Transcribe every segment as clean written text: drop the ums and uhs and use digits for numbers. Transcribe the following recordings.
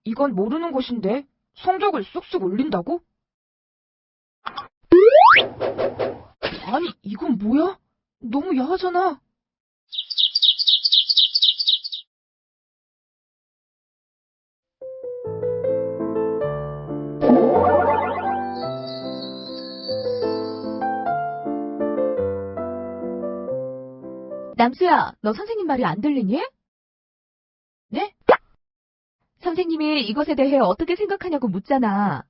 이건 모르는 것인데 성적을 쑥쑥 올린다고? 아니, 이건 뭐야? 너무 야하잖아. 남수야, 너 선생님 말이 안 들리니? 네? 선생님이 이것에 대해 어떻게 생각하냐고 묻잖아.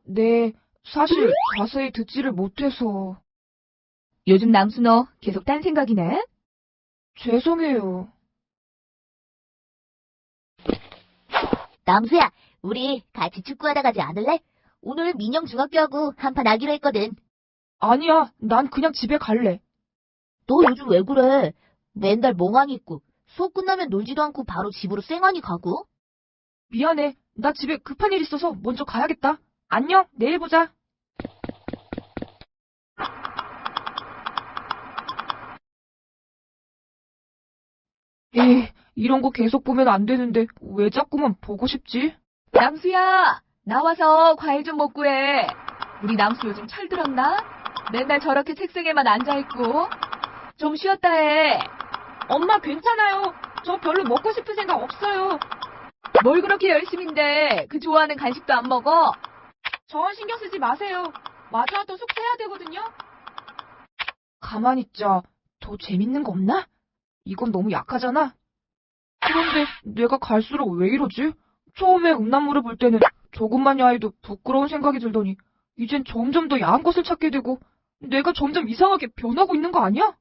네. 사실 자세히 듣지를 못해서. 요즘 남수 너 계속 딴 생각이네? 죄송해요. 남수야, 우리 같이 축구하다 가지 않을래? 오늘 민영 중학교하고 한판 하기로 했거든. 아니야, 난 그냥 집에 갈래. 너 요즘 왜 그래? 맨날 멍하니 있고 수업 끝나면 놀지도 않고 바로 집으로 쌩하니 가고. 미안해. 나 집에 급한 일 있어서 먼저 가야겠다. 안녕, 내일 보자. 이런 거 계속 보면 안 되는데 왜 자꾸만 보고 싶지? 남수야, 나와서 과일 좀 먹고 해. 우리 남수 요즘 철들었나? 맨날 저렇게 책상에만 앉아있고. 좀 쉬었다 해. 엄마 괜찮아요. 저 별로 먹고 싶은 생각 없어요. 뭘 그렇게 열심인데 그 좋아하는 간식도 안 먹어? 저 신경 쓰지 마세요. 마주와 또 숙제해야 되거든요. 가만히 있자. 더 재밌는 거 없나? 이건 너무 약하잖아. 그런데 내가 갈수록 왜 이러지? 처음에 음란물을 볼 때는 조금만 야해도 부끄러운 생각이 들더니 이젠 점점 더 야한 것을 찾게 되고 내가 점점 이상하게 변하고 있는 거 아니야?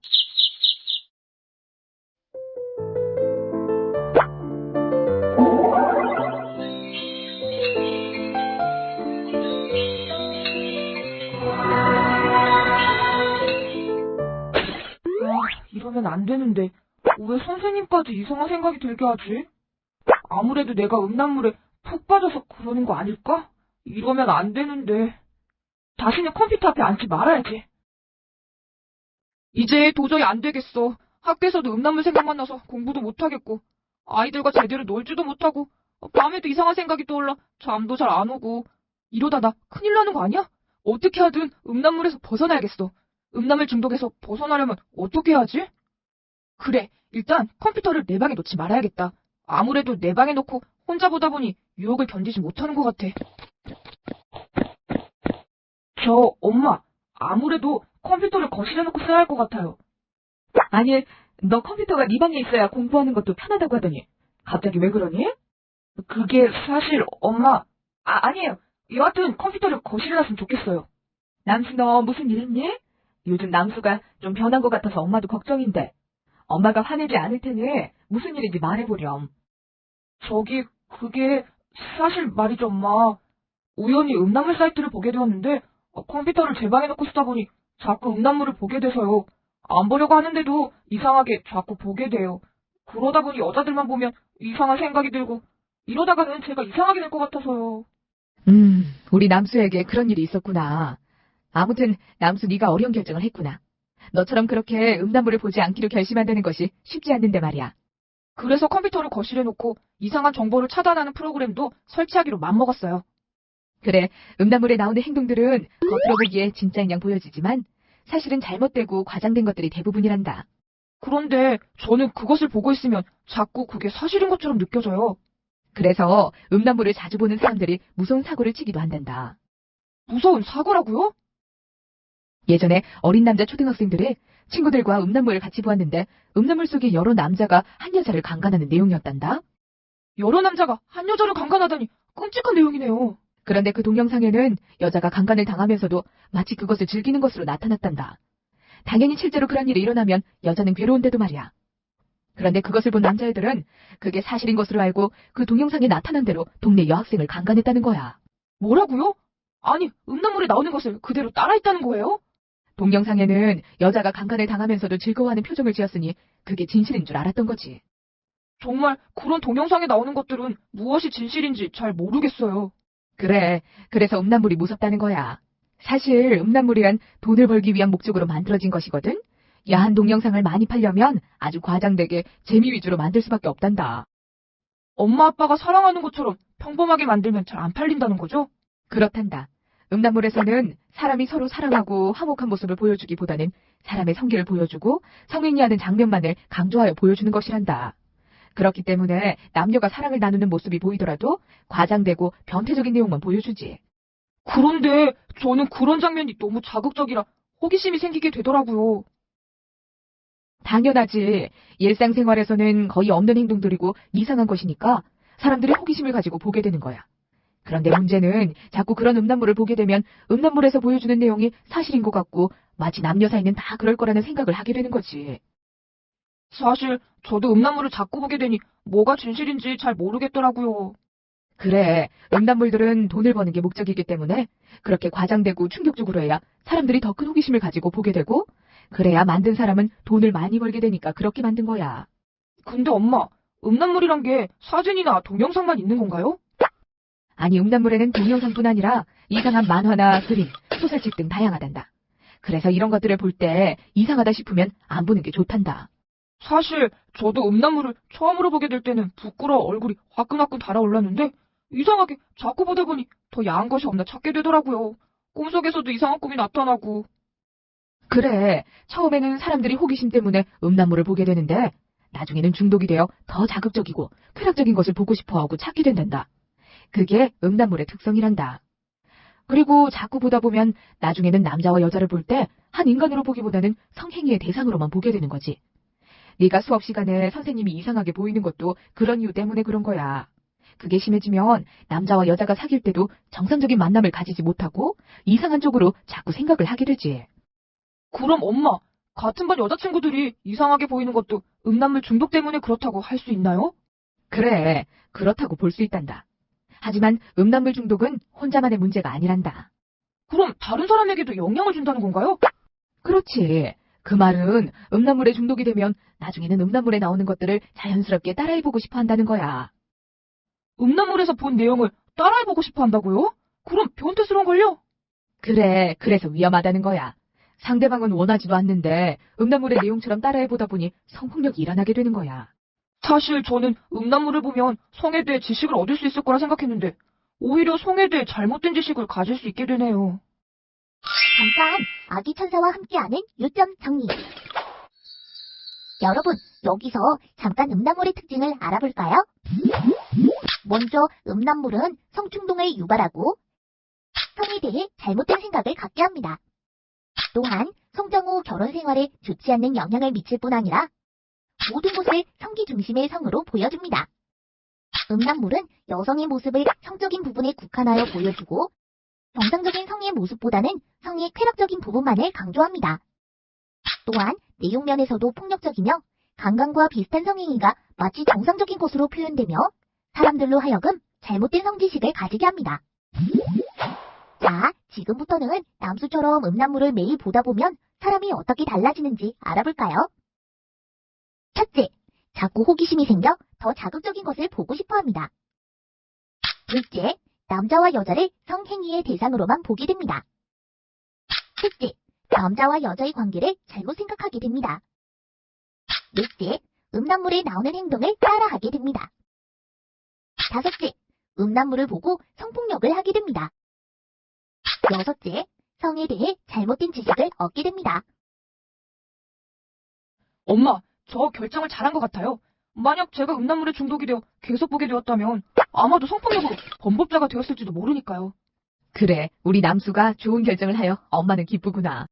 이러면 안 되는데 왜 선생님까지 이상한 생각이 들게 하지? 아무래도 내가 음란물에 푹 빠져서 그러는 거 아닐까? 이러면 안 되는데. 다시는 컴퓨터 앞에 앉지 말아야지. 이제 도저히 안 되겠어. 학교에서도 음란물 생각만 나서 공부도 못하겠고, 아이들과 제대로 놀지도 못하고, 밤에도 이상한 생각이 떠올라 잠도 잘 안 오고, 이러다 나 큰일 나는 거 아니야? 어떻게 하든 음란물에서 벗어나야겠어. 음란물 중독에서 벗어나려면 어떻게 해야지? 그래, 일단 컴퓨터를 내 방에 놓지 말아야겠다. 아무래도 내 방에 놓고 혼자 보다 보니 유혹을 견디지 못하는 것 같아. 엄마, 아무래도 컴퓨터를 거실에 놓고 써야 할 것 같아요. 아니, 너 컴퓨터가 네 방에 있어야 공부하는 것도 편하다고 하더니 갑자기 왜 그러니? 그게 사실 엄마, 아니에요. 여하튼 컴퓨터를 거실에 놨으면 좋겠어요. 남수 너 무슨 일 있니? 요즘 남수가 좀 변한 것 같아서 엄마도 걱정인데. 엄마가 화내지 않을 테니 무슨 일인지 말해보렴. 그게 사실 말이죠, 엄마. 우연히 음란물 사이트를 보게 되었는데 컴퓨터를 제 방에 놓고 쓰다 보니 자꾸 음란물을 보게 돼서요. 안 보려고 하는데도 이상하게 자꾸 보게 돼요. 그러다 보니 여자들만 보면 이상한 생각이 들고 이러다가는 제가 이상하게 될 것 같아서요. 우리 남수에게 그런 일이 있었구나. 아무튼 남수 네가 어려운 결정을 했구나. 너처럼 그렇게 음란물을 보지 않기로 결심한다는 것이 쉽지 않는데 말이야. 그래서 컴퓨터를 거실에 놓고 이상한 정보를 차단하는 프로그램도 설치하기로 맘먹었어요. 그래, 음란물에 나오는 행동들은 겉으로 보기에 진짜인 양 보여지지만 사실은 잘못되고 과장된 것들이 대부분이란다. 그런데 저는 그것을 보고 있으면 자꾸 그게 사실인 것처럼 느껴져요. 그래서 음란물을 자주 보는 사람들이 무서운 사고를 치기도 한단다. 무서운 사고라고요? 예전에 어린 남자 초등학생들이 친구들과 음란물을 같이 보았는데 음란물 속에 여러 남자가 한 여자를 강간하는 내용이었단다. 여러 남자가 한 여자를 강간하다니 끔찍한 내용이네요. 그런데 그 동영상에는 여자가 강간을 당하면서도 마치 그것을 즐기는 것으로 나타났단다. 당연히 실제로 그런 일이 일어나면 여자는 괴로운데도 말이야. 그런데 그것을 본 남자애들은 그게 사실인 것으로 알고 그 동영상에 나타난 대로 동네 여학생을 강간했다는 거야. 뭐라고요? 아니, 음란물에 나오는 것을 그대로 따라했다는 거예요? 동영상에는 여자가 강간을 당하면서도 즐거워하는 표정을 지었으니 그게 진실인 줄 알았던 거지. 정말 그런 동영상에 나오는 것들은 무엇이 진실인지 잘 모르겠어요. 그래, 그래서 음란물이 무섭다는 거야. 사실 음란물이란 돈을 벌기 위한 목적으로 만들어진 것이거든. 야한 동영상을 많이 팔려면 아주 과장되게 재미 위주로 만들 수밖에 없단다. 엄마 아빠가 사랑하는 것처럼 평범하게 만들면 잘 안 팔린다는 거죠? 그렇단다. 음란물에서는 사람이 서로 사랑하고 화목한 모습을 보여주기보다는 사람의 성기를 보여주고 성행위 하는 장면만을 강조하여 보여주는 것이란다. 그렇기 때문에 남녀가 사랑을 나누는 모습이 보이더라도 과장되고 변태적인 내용만 보여주지. 그런데 저는 그런 장면이 너무 자극적이라 호기심이 생기게 되더라고요. 당연하지. 일상생활에서는 거의 없는 행동들이고 이상한 것이니까 사람들이 호기심을 가지고 보게 되는 거야. 그런데 문제는 자꾸 그런 음란물을 보게 되면 음란물에서 보여주는 내용이 사실인 것 같고 마치 남녀 사이는 다 그럴 거라는 생각을 하게 되는 거지. 사실 저도 음란물을 자꾸 보게 되니 뭐가 진실인지 잘 모르겠더라고요. 그래, 음란물들은 돈을 버는 게 목적이기 때문에 그렇게 과장되고 충격적으로 해야 사람들이 더 큰 호기심을 가지고 보게 되고 그래야 만든 사람은 돈을 많이 벌게 되니까 그렇게 만든 거야. 근데 엄마, 음란물이란 게 사진이나 동영상만 있는 건가요? 아니, 음란물에는 동영상뿐 아니라 이상한 만화나 그림, 소설책 등 다양하단다. 그래서 이런 것들을 볼 때 이상하다 싶으면 안 보는 게 좋단다. 사실 저도 음란물을 처음으로 보게 될 때는 부끄러워 얼굴이 화끈화끈 달아올랐는데 이상하게 자꾸 보다 보니 더 야한 것이 없나 찾게 되더라고요. 꿈속에서도 이상한 꿈이 나타나고. 그래, 처음에는 사람들이 호기심 때문에 음란물을 보게 되는데 나중에는 중독이 되어 더 자극적이고 쾌락적인 것을 보고 싶어하고 찾게 된단다. 그게 음란물의 특성이란다. 그리고 자꾸 보다 보면 나중에는 남자와 여자를 볼 때 한 인간으로 보기보다는 성행위의 대상으로만 보게 되는 거지. 네가 수업 시간에 선생님이 이상하게 보이는 것도 그런 이유 때문에 그런 거야. 그게 심해지면 남자와 여자가 사귈 때도 정상적인 만남을 가지지 못하고 이상한 쪽으로 자꾸 생각을 하게 되지. 그럼 엄마, 같은 반 여자친구들이 이상하게 보이는 것도 음란물 중독 때문에 그렇다고 할 수 있나요? 그래, 그렇다고 볼 수 있단다. 하지만 음란물 중독은 혼자만의 문제가 아니란다. 그럼 다른 사람에게도 영향을 준다는 건가요? 그렇지. 그 말은 음란물에 중독이 되면 나중에는 음란물에 나오는 것들을 자연스럽게 따라해보고 싶어 한다는 거야. 음란물에서 본 내용을 따라해보고 싶어 한다고요? 그럼 변태스러운걸요? 그래, 그래서 위험하다는 거야. 상대방은 원하지도 않는데 음란물의 내용처럼 따라해보다 보니 성폭력이 일어나게 되는 거야. 사실 저는 음란물을 보면 성에 대해 지식을 얻을 수 있을 거라 생각했는데 오히려 성에 대해 잘못된 지식을 가질 수 있게 되네요. 잠깐 아기 천사와 함께하는 요점 정리. 여러분, 여기서 잠깐 음란물의 특징을 알아볼까요? 먼저 음란물은 성충동을 유발하고 성에 대해 잘못된 생각을 갖게 합니다. 또한 성장 후 결혼 생활에 좋지 않는 영향을 미칠 뿐 아니라 모든 것을 성기 중심의 성으로 보여줍니다. 음란물은 여성의 모습을 성적인 부분에 국한하여 보여주고 정상적인 성의 모습보다는 성의 쾌락적인 부분만을 강조합니다. 또한 내용면에서도 폭력적이며 강간과 비슷한 성행위가 마치 정상적인 것으로 표현되며 사람들로 하여금 잘못된 성지식을 가지게 합니다. 자, 지금부터는 남수처럼 음란물을 매일 보다 보면 사람이 어떻게 달라지는지 알아볼까요? 첫째, 자꾸 호기심이 생겨 더 자극적인 것을 보고 싶어 합니다. 둘째, 남자와 여자를 성행위의 대상으로만 보게 됩니다. 셋째, 남자와 여자의 관계를 잘못 생각하게 됩니다. 넷째, 음란물에 나오는 행동을 따라하게 됩니다. 다섯째, 음란물을 보고 성폭력을 하게 됩니다. 여섯째, 성에 대해 잘못된 지식을 얻게 됩니다. 엄마, 저 결정을 잘한 것 같아요. 만약 제가 음란물에 중독이 되어 계속 보게 되었다면 아마도 성폭력으로 범법자가 되었을지도 모르니까요. 그래, 우리 남수가 좋은 결정을 하여 엄마는 기쁘구나.